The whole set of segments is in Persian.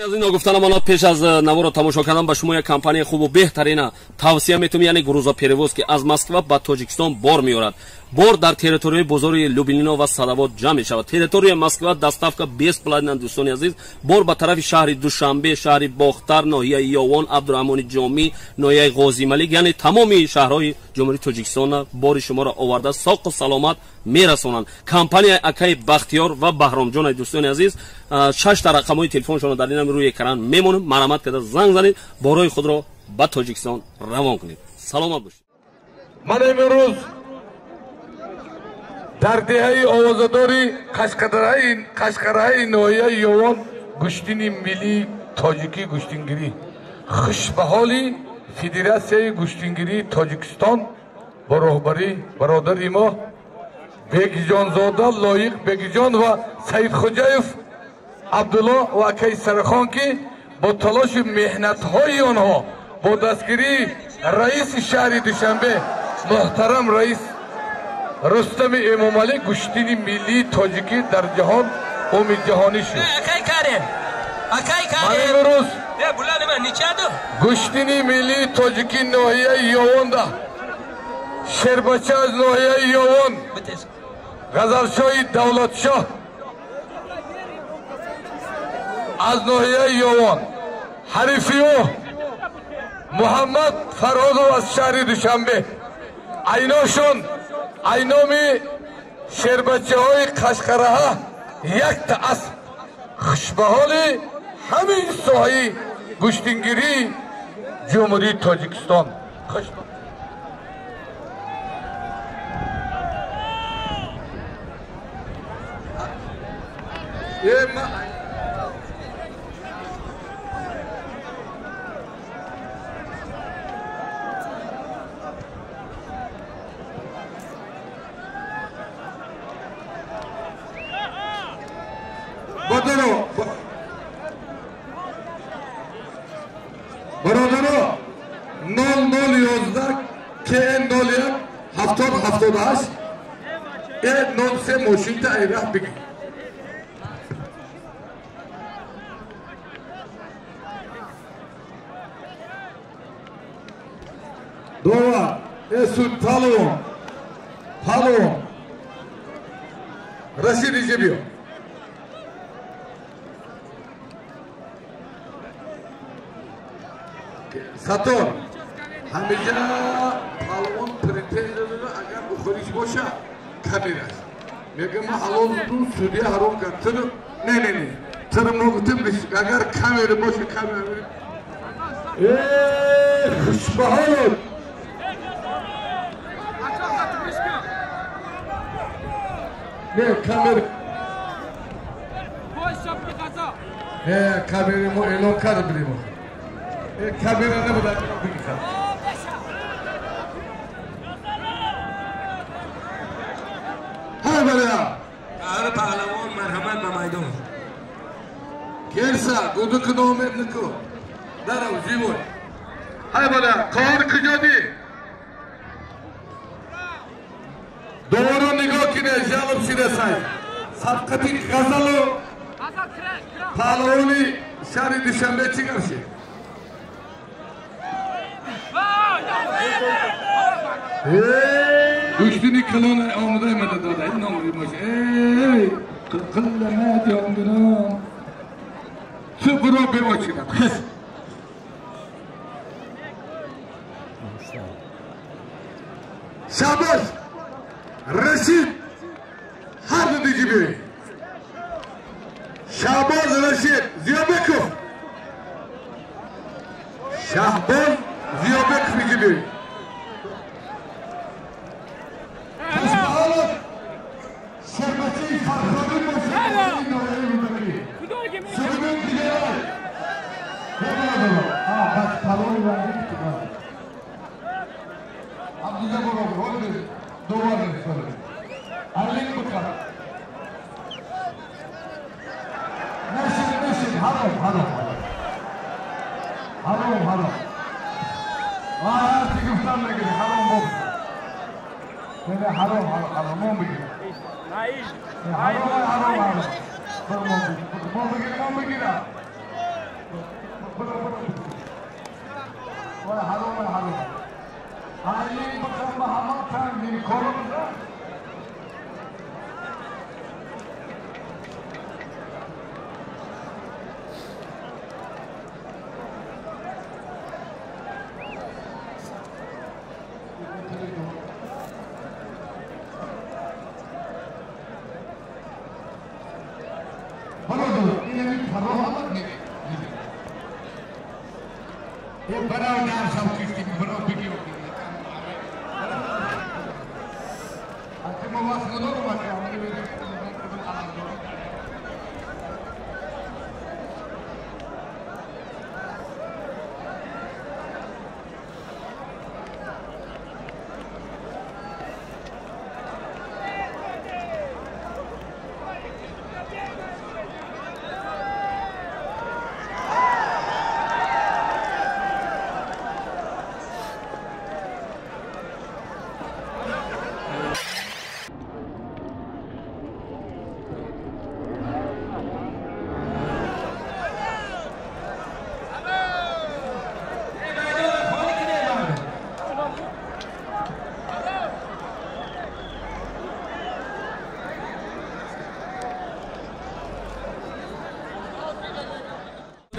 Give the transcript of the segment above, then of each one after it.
از این گفتن ما پیش از نوار تماشا کردن به شما یک کمپانی خوب و بهترین توصیه میتونم، یعنی گروزا پریوز که از مسکو به تاجیکستان بار میارد. بار در تریتوری بزرگ لوبلینا و ساداباد جمع می شود. تریتوری مسکو دستافکا 20 پلاتین دوستان عزیز، بار به طرف شهر دوشنبه، شهر باختر، ناحیه یاوان، عبدالرحمن جامی، ناحیه غازی ملک، یعنی تمامی شهرهای جمهوری تاجیکستان بار شما را آورده ساق و سلامت میرسونند. کمپانی اکای بختیار و بهرام جان دوستان عزیز، 6 تا رقم‌های تلفنشون در این روی اکران میمونم. مرامت کرده زنگ زنید، بارای خود را به تاجیکستان روان کنید. سلامت باشید. من امروز در دهه آوازداری قشقرهای ناحیه یاوان گشتین ملی تاجیکی گشتینگیری خوشبحالی فدراسیای گشتینگیری تاجیکستان با رهبری برادر ما بگیجان زاده لایق بگیجان و سید خوجایف عبدالله و اکای سرخان که با تلاش مهنت های آنها با دستگیری رئیس شهر دوشنبه محترم رئیس رستم امامعلی گشتین ملی تاجیکی در جهان امید جهانی شد. من امروز گشتین ملی تاجیکی ناحیه یاوان ده شربچه از ناحیه یاوان، غزلشاه دولتشاه از ناحیه یاوان، حریفیو محمد فرهاد از شهر دوشنبه، ایناشون اینامی شربچه های قشقره ها یک تا اسب خوشبحالی همین ساحه گشتینگیری جمهوری تاجیکستان. برادرو 0011 که 01 7078 93 ماشین تا ایران بگی دوا اسود پالو رشید جبیو ساتور همیشه پالوان پرنتیز اگر بخوریش باشه کامیر است. میگه ما حلال دو سودی حرام کرد. نه ترم نگفتم اگر کامیر باشه کامیر. خوشبحال. نه کامیر. نه کامیر ما اعلام کرد بریم. کامera ne kadar büyük kan. Hay bala. Ağır pahlavan merhamet ve maydanoz. Gelsa gudu kıdom etniku. Darav jivoy. Hay bala kar kıcadi. Doğru nigah kine jalop şide say. Sabkati gazalı. Pahlavani şari düşenbe çıkarşı. Düştüğünü kılığına omudaymadı da da ne oluyormuş? Kılığına diyorum bunu. Sıfıra bir başına. Şahbaz, Reşit, her dediği gibi. Şahbaz, Reşit, Ziyabekov. Şahbaz, Ziyabekov gibi.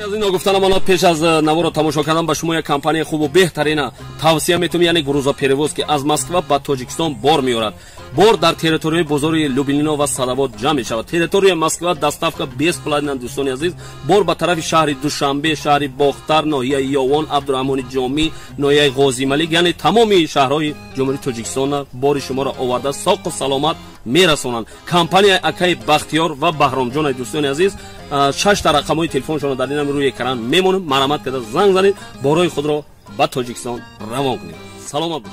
از این گفتنم آنها پیش از نوار تماشا کردن به شما یک کمپانی خوب و بهترین توصیه میتونم، یعنی گروزا پریوز که از مسکو به تاجیکستان بار میارد. بار در تریتوری بزرگ لوبلینا و صداباد جمع شود. تریتوری مسکو دستافکا 20 پلاتین دوستان عزیز، بار به طرف شهر دوشنبه، شهر باختر، ناحیه یاوان، عبدالرحمن جامی، ناحیه غازی ملک، یعنی تمام شهرهای جمهوری تاجیکستان بار شما را آورده ساق و سلامت میرسونند. کمپانی اکای بختیار و بهرام جان دوستان عزیز، 6 تا رقم‌های تلفنشون در این روی اکران میمونه. مرامت کرده زنگ زنید، بارای خود را به تاجیکستان روان کنید. سلامت باشید.